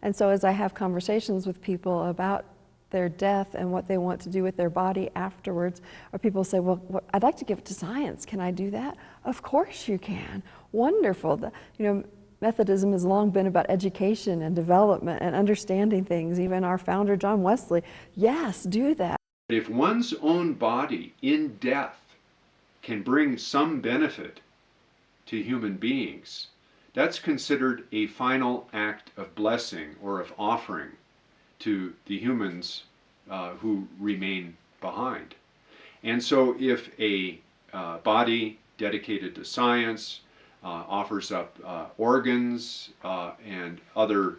And so as I have conversations with people about their death and what they want to do with their body afterwards, or people say, well, I'd like to give it to science. Can I do that? Of course you can. Wonderful. Methodism has long been about education and development and understanding things. Even our founder, John Wesley, yes, do that. If one's own body in death can bring some benefit to human beings, that's considered a final act of blessing or of offering to the humans who remain behind. And so if a body dedicated to science offers up organs and other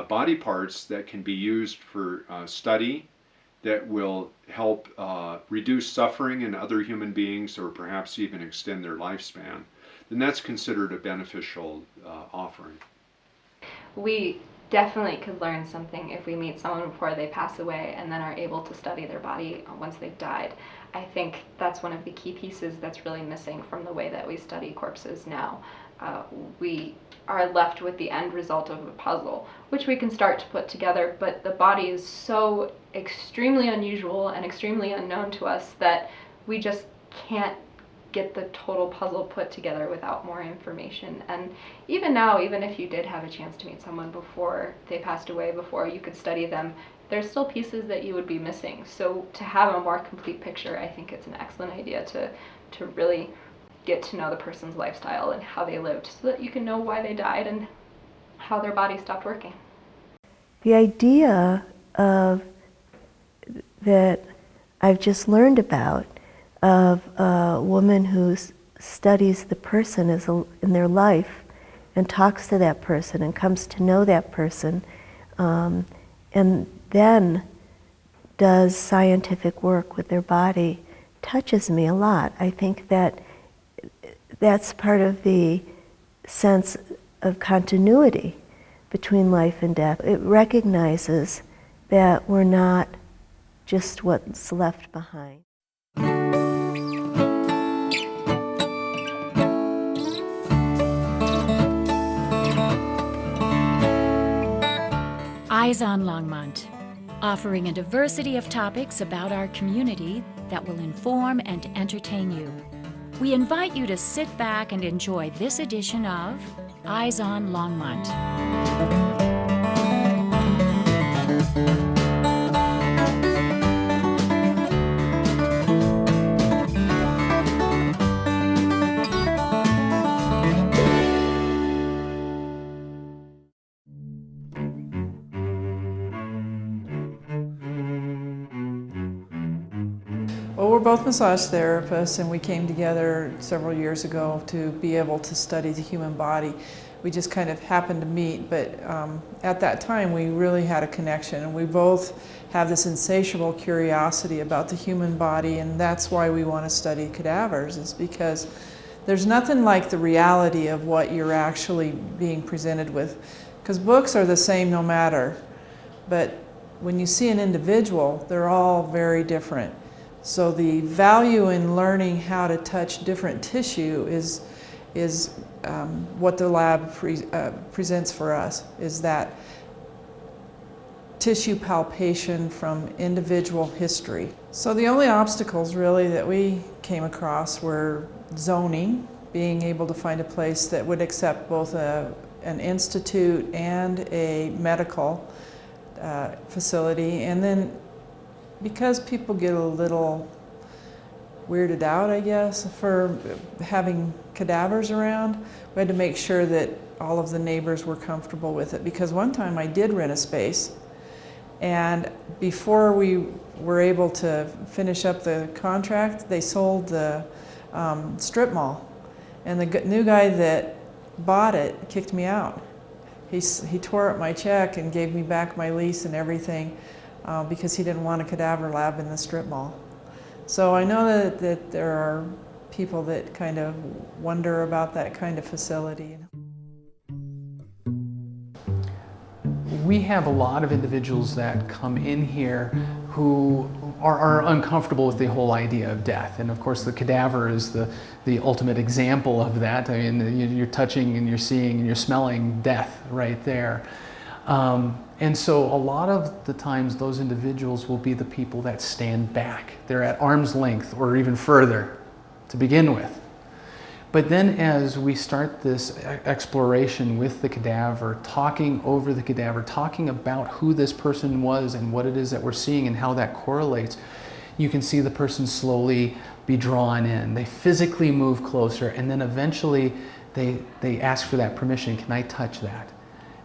body parts that can be used for study, that will help reduce suffering in other human beings or perhaps even extend their lifespan, then that's considered a beneficial offering. We definitely could learn something if we meet someone before they pass away and then are able to study their body once they've died. I think that's one of the key pieces that's really missing from the way that we study corpses now. We are left with the end result of a puzzle, which we can start to put together, but the body is so extremely unusual and extremely unknown to us that we just can't get the total puzzle put together without more information. And even now, even if you did have a chance to meet someone before they passed away, before you could study them, there's still pieces that you would be missing. So to have a more complete picture, I think it's an excellent idea to really get to know the person's lifestyle and how they lived so that you can know why they died and how their body stopped working. The idea of that I've just learned about of a woman who studies the person in their life and talks to that person and comes to know that person and then does scientific work with their body touches me a lot. I think that that's part of the sense of continuity between life and death. It recognizes that we're not just what's left behind. Eyes on Longmont, offering a diversity of topics about our community that will inform and entertain you. We invite you to sit back and enjoy this edition of Eyes on Longmont. Well, we're both massage therapists, and we came together several years ago to be able to study the human body. We just kind of happened to meet, but at that time we really had a connection, and we both have this insatiable curiosity about the human body, and that's why we want to study cadavers, is because there's nothing like the reality of what you're actually being presented with. Because books are the same no matter, but when you see an individual, they're all very different. So the value in learning how to touch different tissue is what the lab presents for us, is that tissue palpation from individual history. So the only obstacles really that we came across were zoning, being able to find a place that would accept both an institute and a medical facility, and then because people get a little weirded out, I guess, for having cadavers around, we had to make sure that all of the neighbors were comfortable with it. Because one time I did rent a space, and before we were able to finish up the contract, they sold the strip mall. And the new guy that bought it kicked me out. He tore up my check and gave me back my lease and everything. Because he didn't want a cadaver lab in the strip mall. So I know that there are people that kind of wonder about that kind of facility. We have a lot of individuals that come in here who are uncomfortable with the whole idea of death. And of course the cadaver is the ultimate example of that. I mean, you're touching and you're seeing and you're smelling death right there. And so a lot of the times those individuals will be the people that stand back. They're at arm's length or even further to begin with. But then as we start this exploration with the cadaver, talking over the cadaver, talking about who this person was and what it is that we're seeing and how that correlates, you can see the person slowly be drawn in. They physically move closer, and then eventually they ask for that permission. Can I touch that?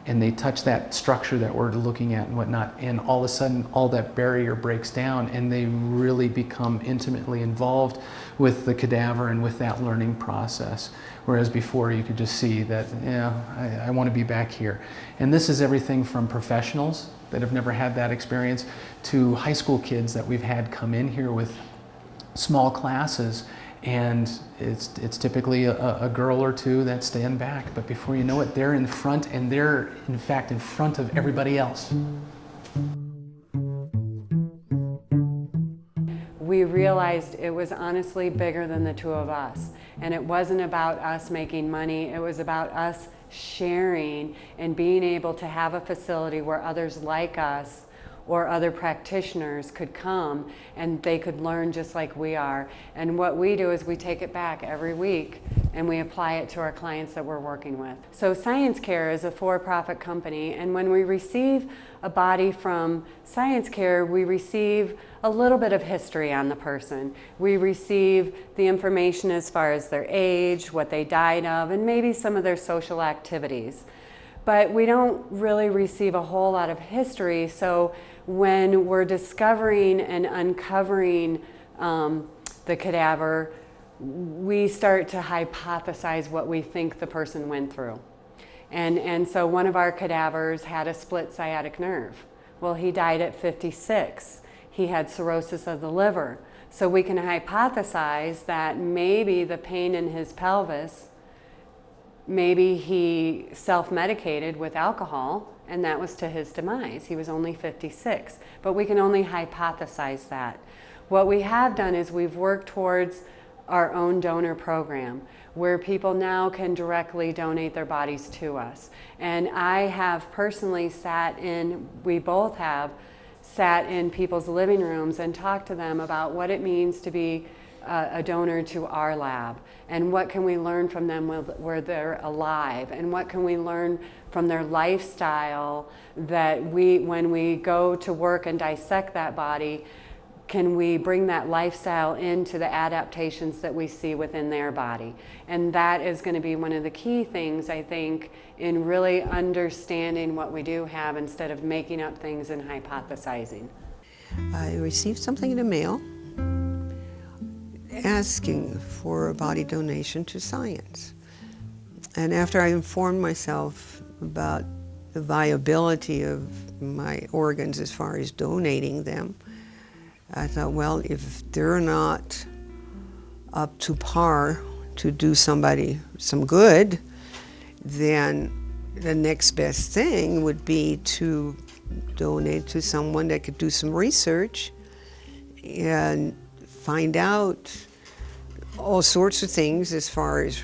And they touch that structure that we're looking at and whatnot, and all of a sudden all that barrier breaks down and they really become intimately involved with the cadaver and with that learning process. Whereas before you could just see that, yeah, I want to be back here. And this is everything from professionals that have never had that experience to high school kids that we've had come in here with small classes, and it's typically a girl or two that stand back, but before you know it, they're in front, and they're in fact in front of everybody else. We realized it was honestly bigger than the two of us, and it wasn't about us making money, it was about us sharing and being able to have a facility where others like us or other practitioners could come and they could learn just like we are. And what we do is we take it back every week and we apply it to our clients that we're working with. So Science Care is a for-profit company, and when we receive a body from Science Care, we receive a little bit of history on the person. We receive the information as far as their age, what they died of, and maybe some of their social activities. But we don't really receive a whole lot of history, so when we're discovering and uncovering the cadaver, we start to hypothesize what we think the person went through. And so one of our cadavers had a split sciatic nerve. Well, he died at 56. He had cirrhosis of the liver. So we can hypothesize that maybe the pain in his pelvis, maybe he self-medicated with alcohol, and that was to his demise. He was only 56, but we can only hypothesize that. What we have done is we've worked towards our own donor program, where people now can directly donate their bodies to us. And I have personally sat in, we both have sat in people's living rooms and talked to them about what it means to be a donor to our lab, and what can we learn from them where they're alive, and what can we learn from their lifestyle, that when we go to work and dissect that body, can we bring that lifestyle into the adaptations that we see within their body? And that is going to be one of the key things, I think, in really understanding what we do have instead of making up things and hypothesizing. I received something in the mail asking for a body donation to Science. And after I informed myself about the viability of my organs as far as donating them, I thought, well, if they're not up to par to do somebody some good, then the next best thing would be to donate to someone that could do some research and find out all sorts of things as far as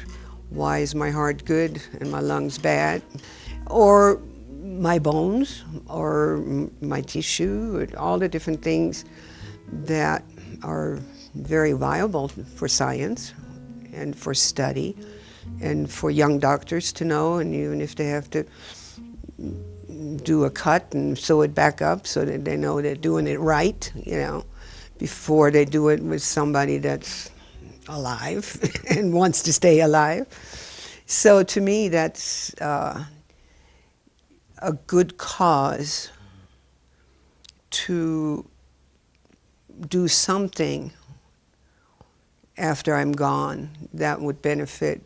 why is my heart good and my lungs bad, or my bones, or my tissue, and all the different things that are very viable for science and for study and for young doctors to know, and even if they have to do a cut and sew it back up so that they know they're doing it right, you know, before they do it with somebody that's alive and wants to stay alive. So to me, that's a good cause to do something after I'm gone that would benefit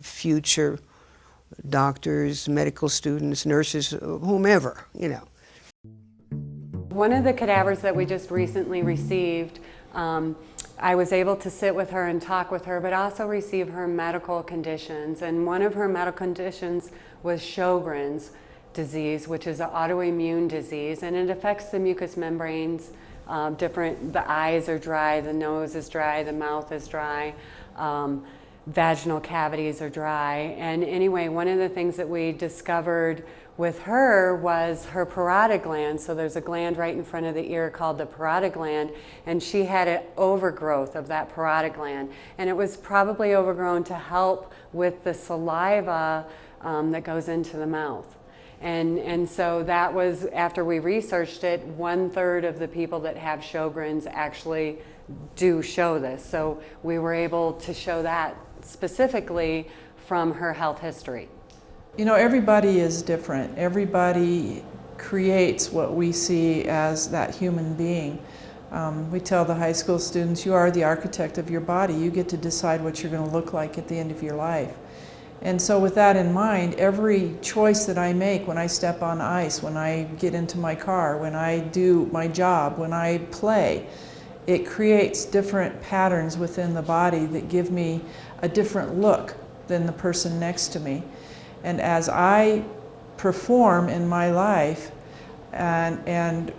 future doctors, medical students, nurses, whomever, you know. One of the cadavers that we just recently received, I was able to sit with her and talk with her, but also receive her medical conditions. And one of her medical conditions was Sjogren's disease, which is an autoimmune disease, and it affects the mucous membranes. The eyes are dry, the nose is dry, the mouth is dry, vaginal cavities are dry. And anyway, one of the things that we discovered with her was her parotid gland. So there's a gland right in front of the ear called the parotid gland, and she had an overgrowth of that parotid gland. And it was probably overgrown to help with the saliva that goes into the mouth. And so that was, after we researched it, 1/3 of the people that have Sjogren's actually do show this. So we were able to show that specifically from her health history. You know, everybody is different. Everybody creates what we see as that human being. We tell the high school students, you are the architect of your body. You get to decide what you're going to look like at the end of your life. And so with that in mind, every choice that I make when I step on ice, when I get into my car, when I do my job, when I play, it creates different patterns within the body that give me a different look than the person next to me. And as I perform in my life and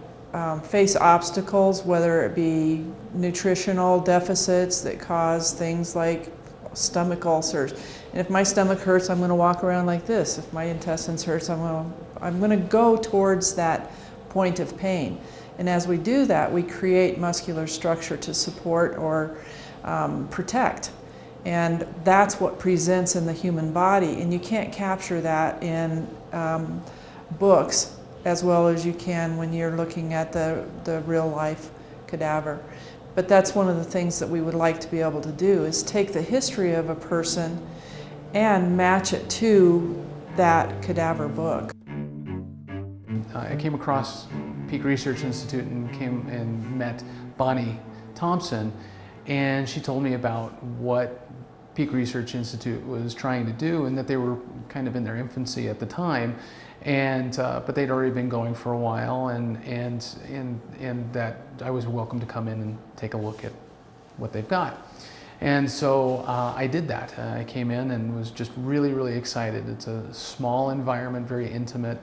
face obstacles, whether it be nutritional deficits that cause things like stomach ulcers. And if my stomach hurts, I'm going to walk around like this. If my intestines hurts, I'm going to go towards that point of pain. And as we do that, we create muscular structure to support or protect. And that's what presents in the human body. And you can't capture that in books as well as you can when you're looking at the real life cadaver. But that's one of the things that we would like to be able to do, is take the history of a person and match it to that cadaver book. I came across Peak Research Institute and came and met Bonnie Thompson, and she told me about what Peak Research Institute was trying to do, and that they were kind of in their infancy at the time, and but they'd already been going for a while, and that I was welcome to come in and take a look at what they've got. And so I did that. I came in and was just really excited. It's a small environment, very intimate,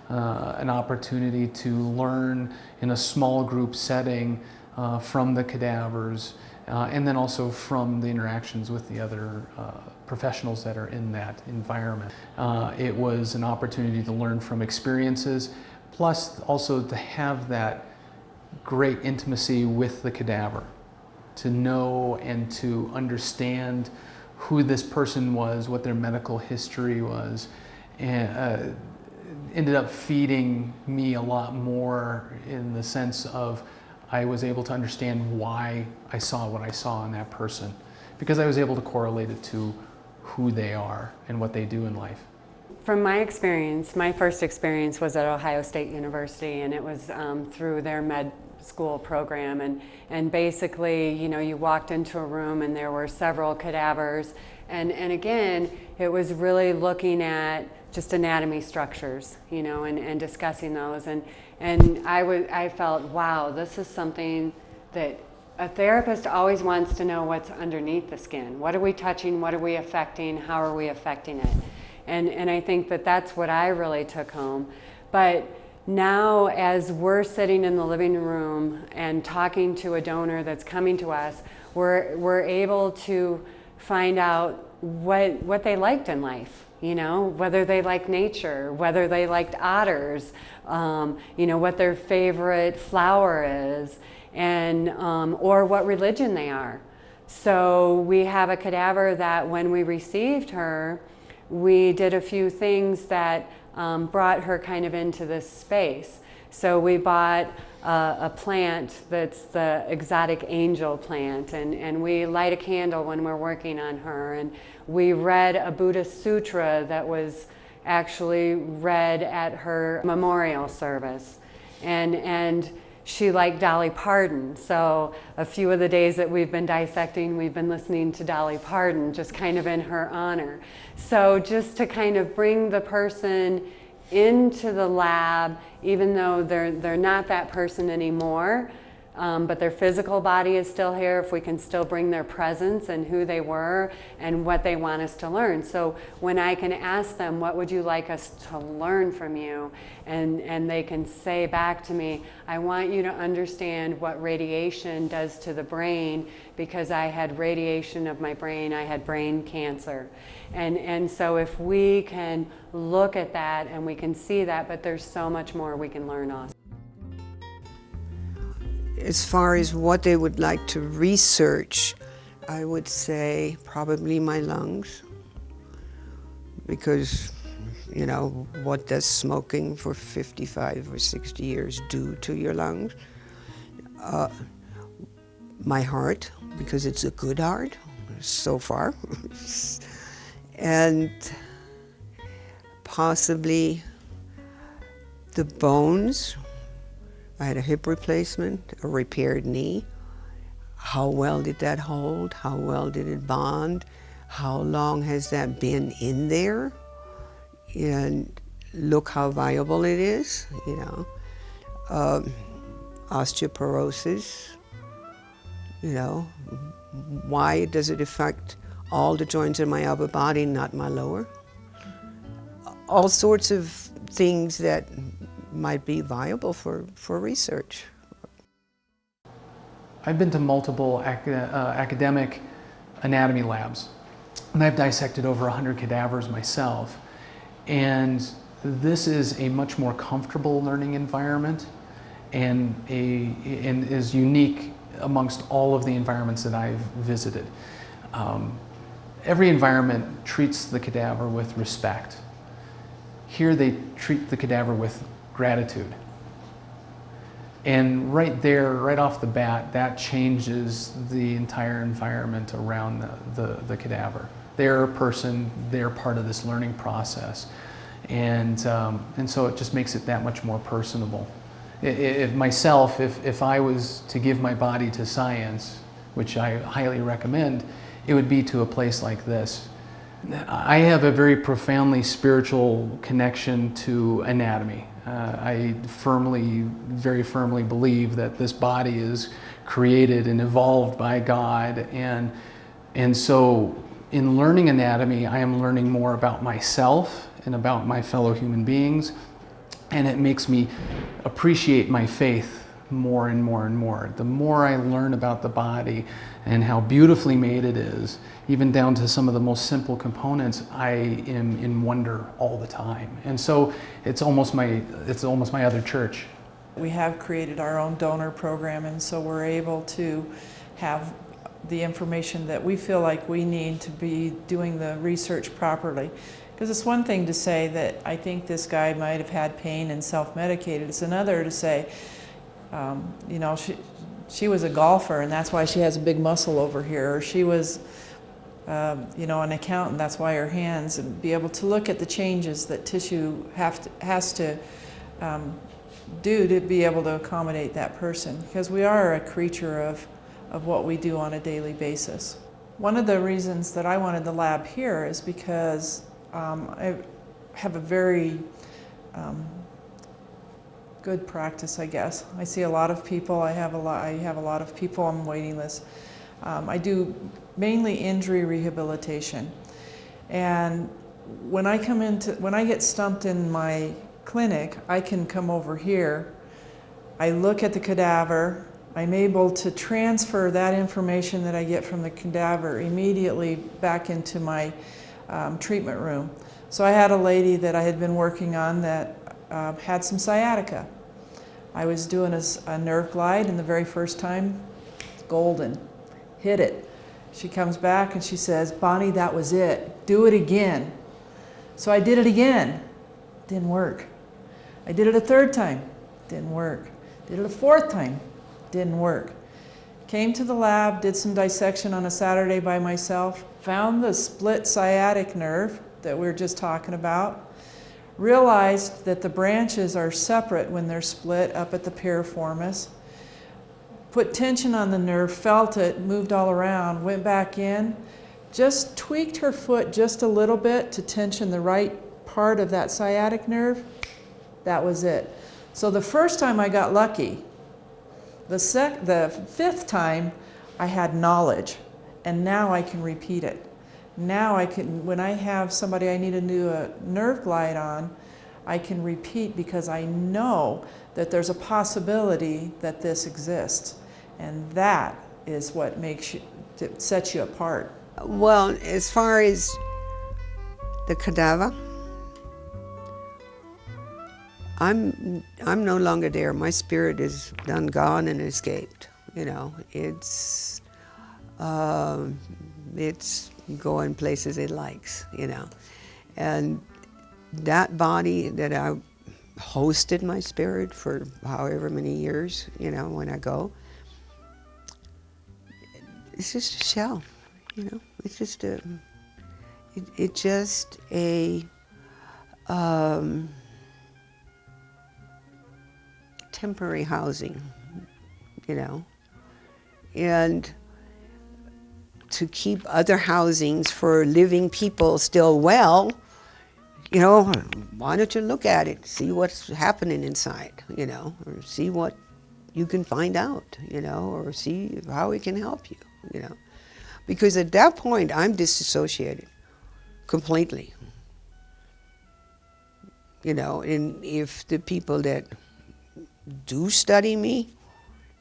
an opportunity to learn in a small group setting from the cadavers, and then also from the interactions with the other professionals that are in that environment. It was an opportunity to learn from experiences, plus also to have that great intimacy with the cadaver, to know and to understand who this person was, what their medical history was, and ended up feeding me a lot more in the sense of I was able to understand why I saw what I saw in that person, because I was able to correlate it to who they are and what they do in life. From my experience, my first experience was at Ohio State University, and it was through their med school program, and basically, you know, you walked into a room and there were several cadavers, and again, it was really looking at just anatomy structures, you know, and discussing those, and I felt, wow, this is something that a therapist always wants to know what's underneath the skin. What are we touching? What are we affecting? How are we affecting it? And I think that that's what I really took home. But now, as we're sitting in the living room and talking to a donor that's coming to us, we're able to find out what they liked in life, you know, whether they like nature, whether they liked otters, you know, what their favorite flower is, and or what religion they are. So we have a cadaver that when we received her, we did a few things that brought her kind of into this space. So we bought a plant that's the exotic angel plant, and we light a candle when we're working on her, and we read a Buddhist sutra that was actually read at her memorial service, and she liked Dolly Parton, so a few of the days that we've been dissecting, we've been listening to Dolly Parton, just kind of in her honor. So just to kind of bring the person into the lab, even though they're not that person anymore, but their physical body is still here, if we can still bring their presence and who they were and what they want us to learn. So when I can ask them, what would you like us to learn from you? And they can say back to me, I want you to understand what radiation does to the brain, because I had radiation of my brain, I had brain cancer. And so if we can look at that and we can see that, but there's so much more we can learn also. As far as what they would like to research, I would say probably my lungs, because, you know, what does smoking for 55 or 60 years do to your lungs? My heart, because it's a good heart so far, and possibly the bones. I had a hip replacement, a repaired knee. How well did that hold? How well did it bond? How long has that been in there? And look how viable it is, you know. Osteoporosis, you know. Why does it affect all the joints in my upper body, not my lower? All sorts of things that might be viable for research. I've been to multiple academic anatomy labs, and I've dissected over 100 cadavers myself. And this is a much more comfortable learning environment and is unique amongst all of the environments that I've visited. Every environment treats the cadaver with respect. Here they treat the cadaver with gratitude. And right there, right off the bat, that changes the entire environment around the cadaver. They're a person, they're part of this learning process. And so it just makes it that much more personable. If I was to give my body to science, which I highly recommend, it would be to a place like this. I have a very profoundly spiritual connection to anatomy. I very firmly believe that this body is created and evolved by God, and so in learning anatomy, I am learning more about myself and about my fellow human beings, and it makes me appreciate my faith more and more and more. The more I learn about the body and how beautifully made it is, even down to some of the most simple components, I am in wonder all the time. And so it's almost my other church. We have created our own donor program, and so we're able to have the information that we feel like we need to be doing the research properly. Because it's one thing to say that I think this guy might have had pain and self-medicated. It's another to say, you know, she was a golfer and that's why she has a big muscle over here, or she was you know, an accountant, that's why her hands, and be able to look at the changes that tissue has to do to be able to accommodate that person, because we are a creature of what we do on a daily basis. One of the reasons that I wanted the lab here is because I have a very good practice, I guess. I see a lot of people. I have a lot of people on the waiting list. I do mainly injury rehabilitation, and when I get stumped in my clinic, I can come over here. I look at the cadaver. I'm able to transfer that information that I get from the cadaver immediately back into my treatment room. So I had a lady that I had been working on that had some sciatica. I was doing a nerve glide, and the very first time, golden, hit it. She comes back and she says, "Bonnie, that was it. Do it again." So I did it again. Didn't work. I did it a third time. Didn't work. Did it a fourth time. Didn't work. Came to the lab, did some dissection on a Saturday by myself, found the split sciatic nerve that we were just talking about, realized that the branches are separate when they're split up at the piriformis, put tension on the nerve, felt it, moved all around, went back in, just tweaked her foot just a little bit to tension the right part of that sciatic nerve. That was it. So the first time I got lucky. The fifth time, I had knowledge, and now I can repeat it. Now I can, when I have somebody I need to do a nerve glide on, I can repeat because I know that there's a possibility that this exists. And that is what sets you apart. Well, as far as the cadaver, I'm no longer there. My spirit is done gone and escaped. You know, it's going places it likes, you know. And that body that I hosted my spirit for however many years, you know, when I go, it's just a shell, you know. It's just a temporary housing, you know. And to keep other housings for living people still well, you know, why don't you look at it, see what's happening inside, you know, or see what you can find out, you know, or see how it can help you, you know. Because at that point, I'm disassociated completely. You know, and if the people that do study me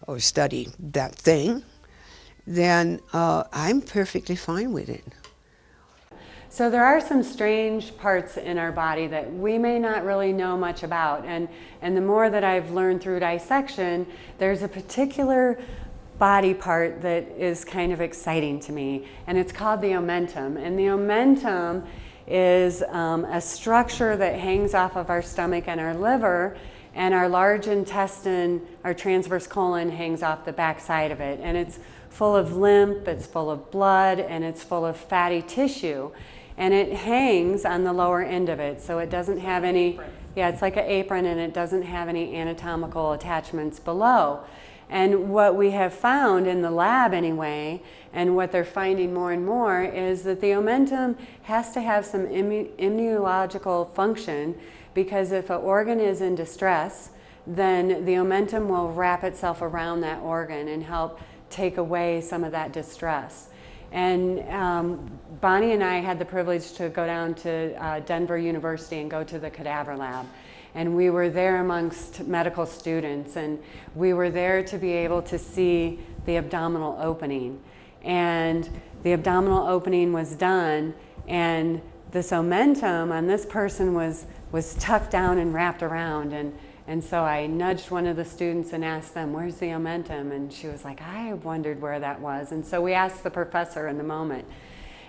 or study that thing, then I'm perfectly fine with it. So there are some strange parts in our body that we may not really know much about, and the more that I've learned through dissection, there's a particular body part that is kind of exciting to me, and it's called the omentum. And the omentum is a structure that hangs off of our stomach and our liver, and our large intestine, our transverse colon, hangs off the back side of it. And it's full of lymph, it's full of blood, and it's full of fatty tissue. And it hangs on the lower end of it, so it doesn't have any, yeah, it's like an apron, and it doesn't have any anatomical attachments below. And what we have found in the lab anyway, and what they're finding more and more, is that the omentum has to have some immunological function, because if an organ is in distress, then the omentum will wrap itself around that organ and help take away some of that distress. And Bonnie and I had the privilege to go down to Denver University and go to the cadaver lab. And we were there amongst medical students, and we were there to be able to see the abdominal opening. And the abdominal opening was done, and this omentum on this person was tucked down and wrapped around. And so I nudged one of the students and asked them, where's the omentum? And she was like, I wondered where that was. And so we asked the professor in the moment.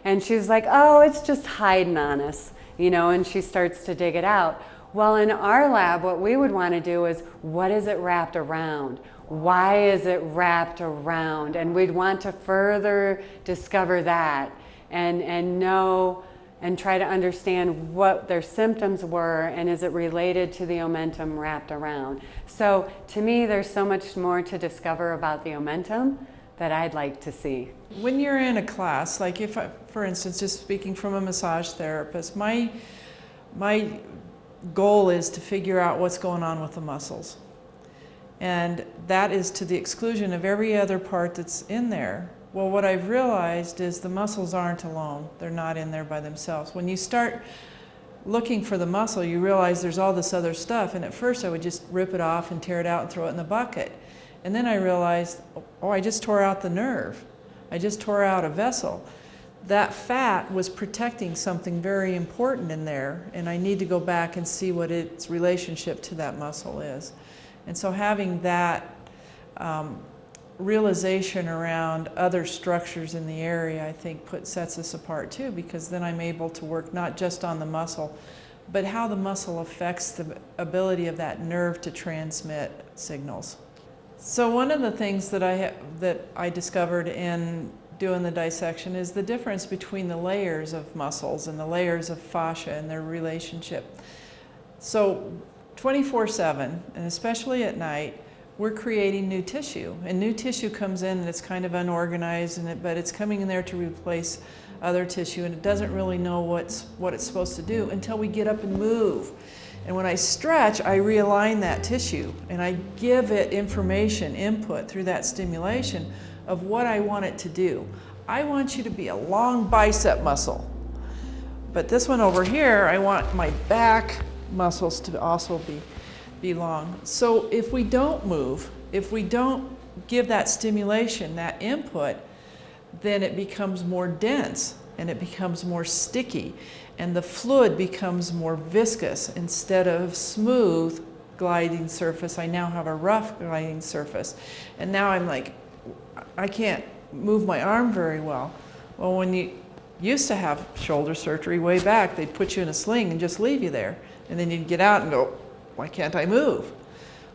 And she was like, oh, it's just hiding on us, you know, and she starts to dig it out. Well, in our lab, what we would want to do is, what is it wrapped around? Why is it wrapped around? And we'd want to further discover that and know and try to understand what their symptoms were, and is it related to the omentum wrapped around. So to me, there's so much more to discover about the omentum that I'd like to see. When you're in a class, like if I, for instance, just speaking from a massage therapist, my goal is to figure out what's going on with the muscles. And that is to the exclusion of every other part that's in there. Well, what I've realized is the muscles aren't alone. They're not in there by themselves. When you start looking for the muscle, you realize there's all this other stuff. And at first I would just rip it off and tear it out and throw it in the bucket. And then I realized, oh, I just tore out the nerve. I just tore out a vessel. That fat was protecting something very important in there, and I need to go back and see what its relationship to that muscle is. And so having that realization around other structures in the area, I think sets us apart too, because then I'm able to work not just on the muscle, but how the muscle affects the ability of that nerve to transmit signals. So one of the things that I discovered in doing the dissection is the difference between the layers of muscles and the layers of fascia and their relationship. So 24/7, and especially at night, we're creating new tissue, and new tissue comes in and it's kind of unorganized, but it's coming in there to replace other tissue, and it doesn't really know what it's supposed to do until we get up and move. And when I stretch, I realign that tissue and I give it information, input through that stimulation of what I want it to do. I want you to be a long bicep muscle. But this one over here, I want my back muscles to also be long. So if we don't move, if we don't give that stimulation, that input, then it becomes more dense and it becomes more sticky. And the fluid becomes more viscous. Instead of smooth gliding surface, I now have a rough gliding surface. And now I'm like, I can't move my arm very well. Well, when you used to have shoulder surgery way back, they'd put you in a sling and just leave you there. And then you'd get out and go, why can't I move?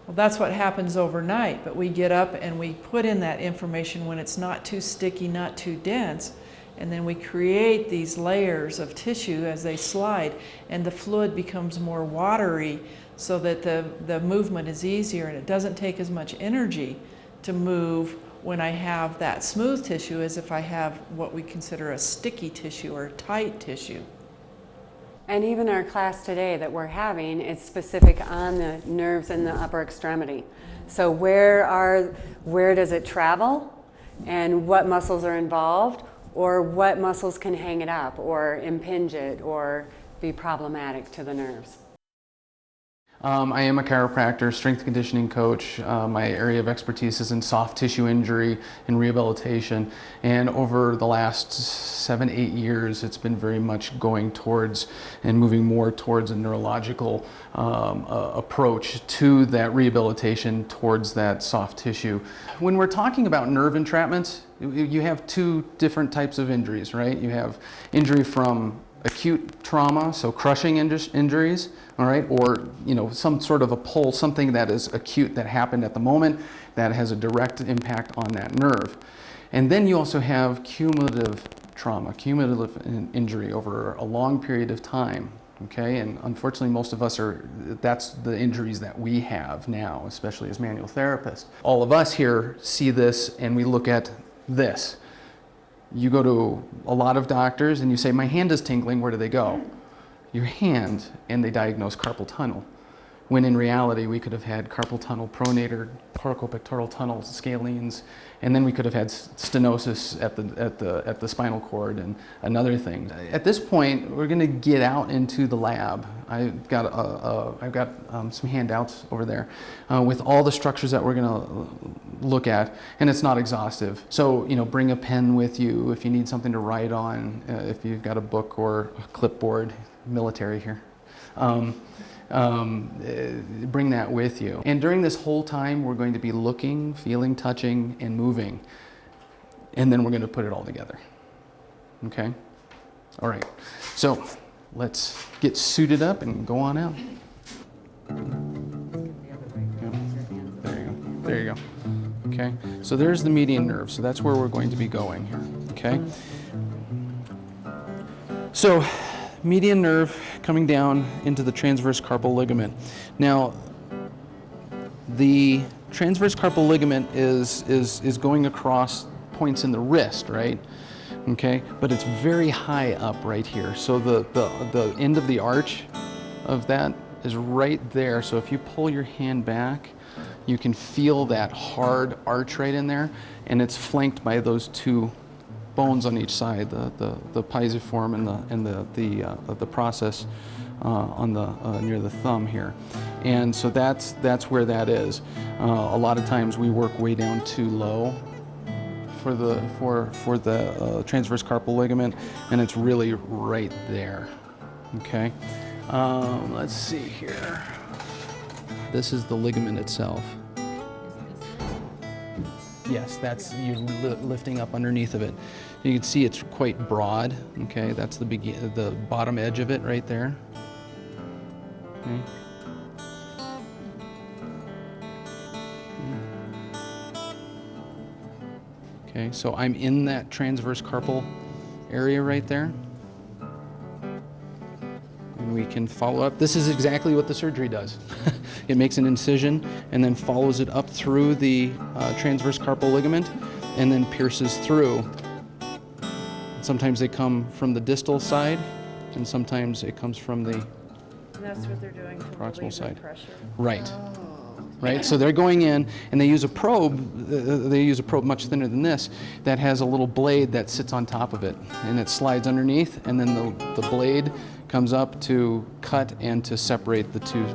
Well, that's what happens overnight, but we get up and we put in that information when it's not too sticky, not too dense, and then we create these layers of tissue as they slide, and the fluid becomes more watery so that the movement is easier, and it doesn't take as much energy to move when I have that smooth tissue as if I have what we consider a sticky tissue or tight tissue. And even our class today that we're having is specific on the nerves in the upper extremity. So where does it travel and what muscles are involved, or what muscles can hang it up or impinge it or be problematic to the nerves. I am a chiropractor, strength conditioning coach. My area of expertise is in soft tissue injury and rehabilitation. And over the last 7-8 years, it's been very much going towards and moving more towards a neurological approach to that rehabilitation towards that soft tissue. When we're talking about nerve entrapments, you have two different types of injuries, right? You have injury from acute trauma, so crushing injuries, all right, or some sort of a pull, something that is acute that happened at the moment that has a direct impact on that nerve. And then you also have cumulative trauma, cumulative injury over a long period of time, okay? And unfortunately, most of us that's the injuries that we have now, especially as manual therapists. All of us here see this and we look at this. You go to a lot of doctors and you say, my hand is tingling, where do they go? Your hand, and they diagnose carpal tunnel. When in reality, we could have had carpal tunnel pronator, coracoopectoral tunnel scalenes, and then we could have had stenosis at the spinal cord and another thing. At this point, we're going to get out into the lab. I've got some handouts over there with all the structures that we're going to look at, and it's not exhaustive. So, bring a pen with you if you need something to write on, if you've got a book or a clipboard, military here. Bring that with you. And during this whole time, we're going to be looking, feeling, touching, and moving. And then we're going to put it all together. Okay? All right. So let's get suited up and go on out. There you go. There you go. Okay? So there's the median nerve. So that's where we're going to be going here. Okay? So median nerve coming down into the transverse carpal ligament. Now, the transverse carpal ligament is going across points in the wrist, right? Okay, but it's very high up right here. So the end of the arch of that is right there. So if you pull your hand back, you can feel that hard arch right in there, and it's flanked by those two bones on each side, the pisiform and the process on the near the thumb here, and so that's where that is. A lot of times we work way down too low for the transverse carpal ligament, and it's really right there. Okay, let's see here. This is the ligament itself. Yes, that's you lifting up underneath of it. You can see it's quite broad. Okay, that's the bottom edge of it right there. Okay. Okay, so I'm in that transverse carpal area right there. And we can follow up. This is exactly what the surgery does. It makes an incision and then follows it up through the transverse carpal ligament and then pierces through. Sometimes they come from the distal side and sometimes it comes from the And that's what they're doing to proximal relieve the side. pressure. Right. Right. So they're going in, and they use a probe. They use a probe much thinner than this that has a little blade that sits on top of it, and it slides underneath, and then the blade comes up to cut and to separate the two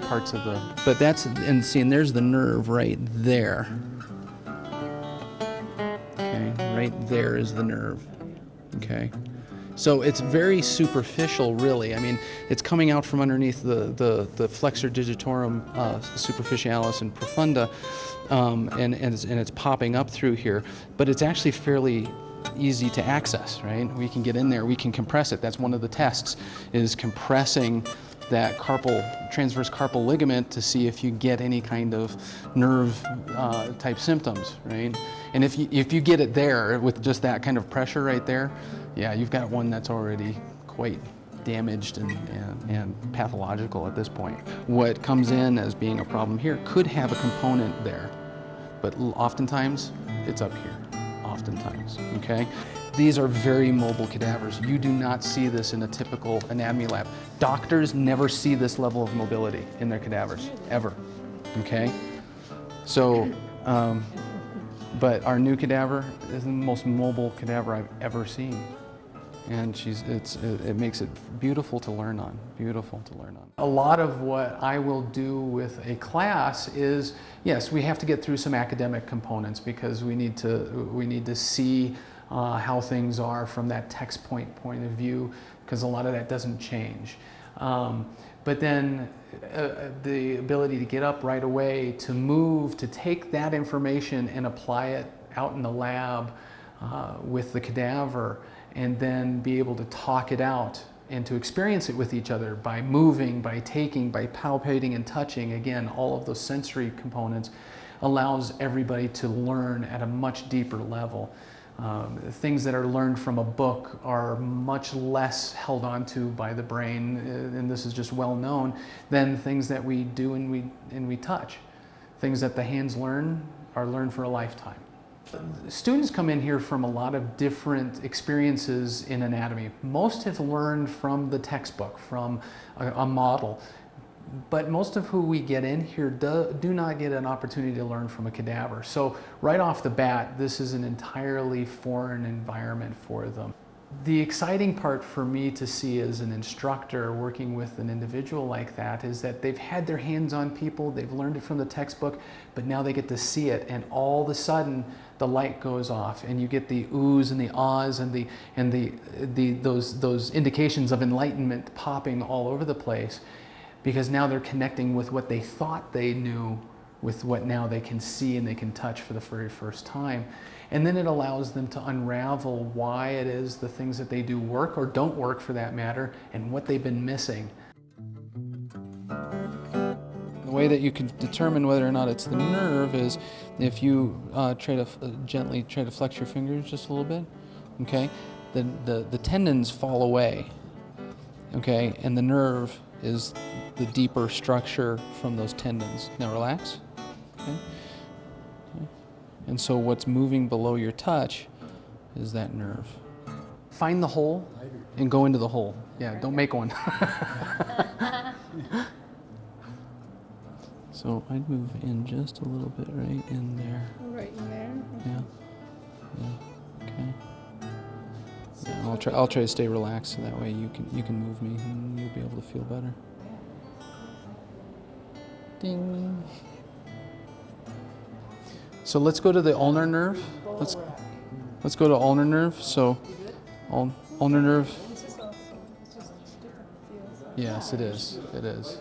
parts of the. But that's, and see, and there's the nerve right there. Okay, right there is the nerve. Okay. So it's very superficial, really. I mean, it's coming out from underneath the flexor digitorum superficialis and profunda, and it's popping up through here. But it's actually fairly easy to access, right? We can get in there, we can compress it. That's one of the tests, is compressing that transverse carpal ligament to see if you get any kind of nerve type symptoms, right? And if you get it there with just that kind of pressure right there, yeah, you've got one that's already quite damaged and pathological at this point. What comes in as being a problem here could have a component there, but oftentimes it's up here, oftentimes, okay? These are very mobile cadavers. You do not see this in a typical anatomy lab. Doctors never see this level of mobility in their cadavers, ever, okay? So, but our new cadaver is the most mobile cadaver I've ever seen. And it makes it beautiful to learn on, beautiful to learn on. A lot of what I will do with a class is, yes, we have to get through some academic components because we need to see how things are from that text point of view, because a lot of that doesn't change. But then the ability to get up right away, to move, to take that information and apply it out in the lab with the cadaver, and then be able to talk it out and to experience it with each other by moving, by taking, by palpating and touching. Again, all of those sensory components allows everybody to learn at a much deeper level. Things that are learned from a book are much less held onto by the brain, and this is just well known, than things that we do and we touch. Things that the hands learn are learned for a lifetime. Students come in here from a lot of different experiences in anatomy. Most have learned from the textbook, from a model. But most of who we get in here do not get an opportunity to learn from a cadaver. So right off the bat, this is an entirely foreign environment for them. The exciting part for me to see as an instructor working with an individual like that is that they've had their hands on people, they've learned it from the textbook, but now they get to see it, and all of a sudden the light goes off and you get the oohs and the ahs and those indications of enlightenment popping all over the place, because now they're connecting with what they thought they knew with what now they can see and they can touch for the very first time. And then it allows them to unravel why it is the things that they do work or don't work, for that matter, and what they've been missing. The way that you can determine whether or not it's the nerve is if you gently try to flex your fingers just a little bit, okay? The tendons fall away, okay? And the nerve is the deeper structure from those tendons. Now relax, okay? And so what's moving below your touch is that nerve. Find the hole and go into the hole. Yeah, don't make one. So I'd move in just a little bit right in there. Right in there? Yeah. Yeah. Okay. Yeah, I'll try to stay relaxed so that way you can move me and you'll be able to feel better. Ding. So let's go to the ulnar nerve. Let's go to ulnar nerve. So ulnar nerve. Yes, it is. It is.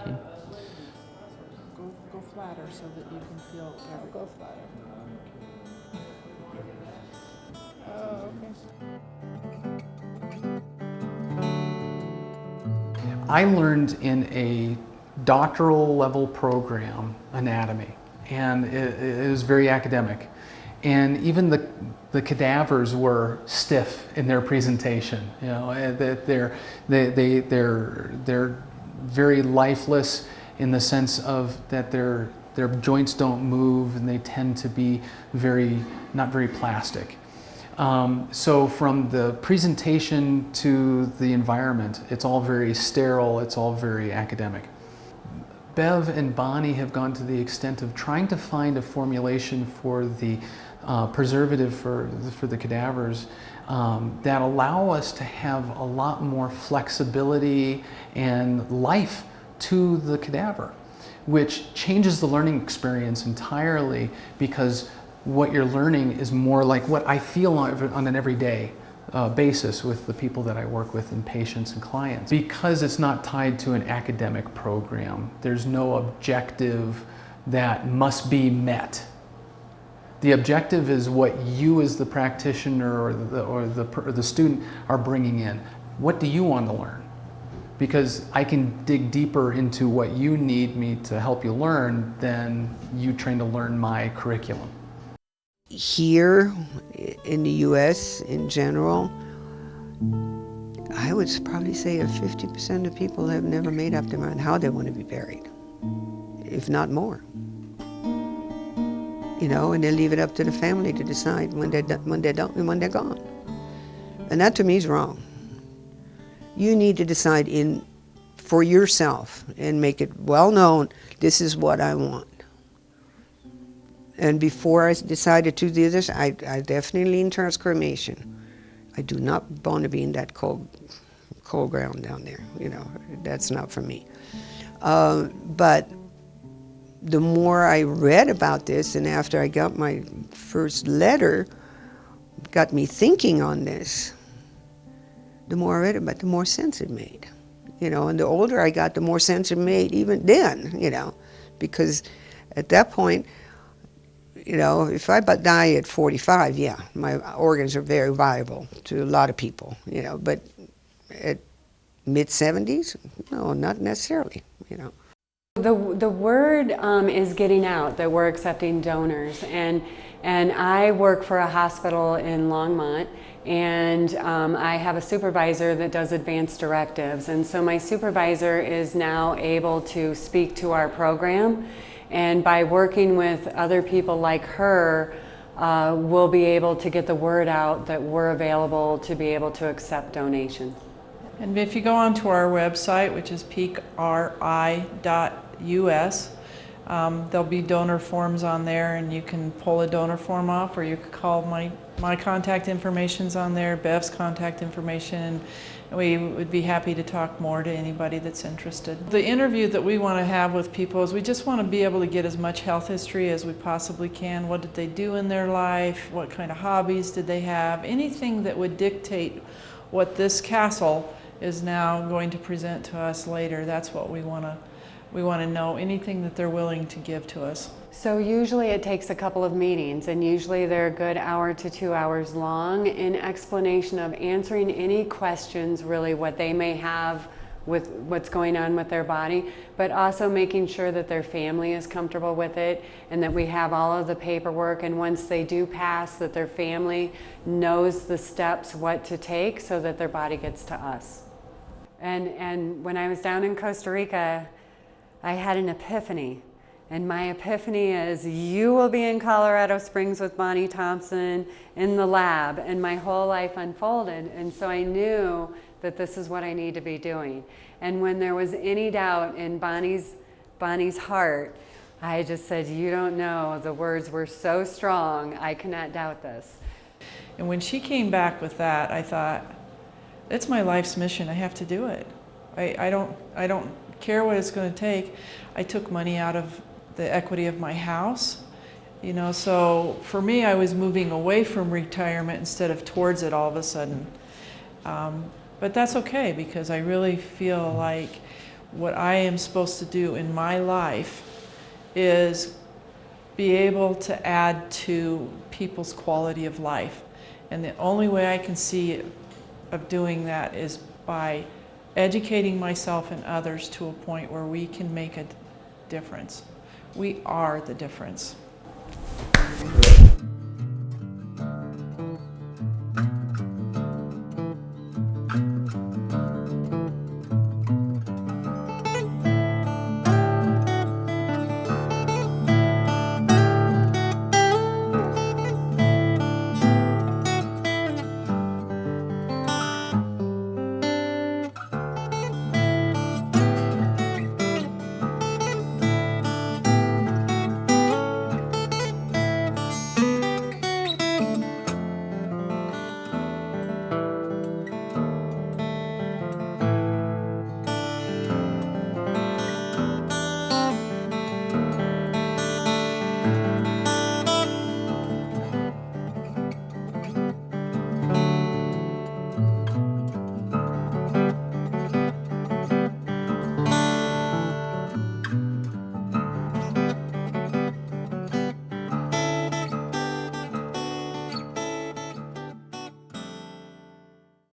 Okay. Go flatter so that you can feel everything. Go flatter. Oh, okay. I learned in a doctoral level program anatomy, and it was very academic. And even the cadavers were stiff in their presentation. You know, that they're very lifeless in the sense of that their joints don't move, and they tend to be not very plastic. So from the presentation to the environment, it's all very sterile, it's all very academic. Bev and Bonnie have gone to the extent of trying to find a formulation for the preservative for the cadavers that allow us to have a lot more flexibility and life to the cadaver, which changes the learning experience entirely, because what you're learning is more like what I feel on an everyday basis with the people that I work with and patients and clients. Because it's not tied to an academic program, there's no objective that must be met. The objective is what you as the practitioner or the student are bringing in. What do you want to learn? Because I can dig deeper into what you need me to help you learn than you trying to learn my curriculum. Here in the U.S. in general, I would probably say that 50% of people have never made up their mind how they want to be buried, if not more. You know, and they leave it up to the family to decide when they're gone. And that to me is wrong. You need to decide for yourself and make it well known, this is what I want. And before I decided to do this, I definitely leaned towards cremation. I do not want to be in that cold ground down there. You know, that's not for me. But the more I read about this, and after I got my first letter, got me thinking on this, the more I read about it, the more sense it made. You know, and the older I got, the more sense it made even then, you know, because at that point, you know, if I die at 45, yeah, my organs are very viable to a lot of people, you know, but at mid-70s, no, not necessarily, you know. The word is getting out that we're accepting donors, and I work for a hospital in Longmont, and I have a supervisor that does advanced directives, and so my supervisor is now able to speak to our program. And by working with other people like her, we'll be able to get the word out that we're available to be able to accept donations. And if you go onto our website, which is peakri.us, there'll be donor forms on there, and you can pull a donor form off, or you can call my contact information's on there, Bev's contact information. We would be happy to talk more to anybody that's interested. The interview that we want to have with people is we just want to be able to get as much health history as we possibly can. What did they do in their life? What kind of hobbies did they have? Anything that would dictate what this castle is now going to present to us later. That's what we want to know. Anything that they're willing to give to us. So usually it takes a couple of meetings, and usually they're a good hour to 2 hours long, in explanation of answering any questions, really what they may have with what's going on with their body, but also making sure that their family is comfortable with it, and that we have all of the paperwork, and once they do pass, that their family knows the steps, what to take, so that their body gets to us. And when I was down in Costa Rica, I had an epiphany. And my epiphany is, you will be in Colorado Springs with Bonnie Thompson in the lab. And my whole life unfolded. And so I knew that this is what I need to be doing. And when there was any doubt in Bonnie's heart, I just said, you don't know. The words were so strong, I cannot doubt this. And when she came back with that, I thought, it's my life's mission. I have to do it. I don't care what it's going to take. I took money out of the equity of my house, you know, so for me, I was moving away from retirement instead of towards it all of a sudden. But that's okay, because I really feel like what I am supposed to do in my life is be able to add to people's quality of life. And the only way I can see of doing that is by educating myself and others to a point where we can make a difference. We are the difference.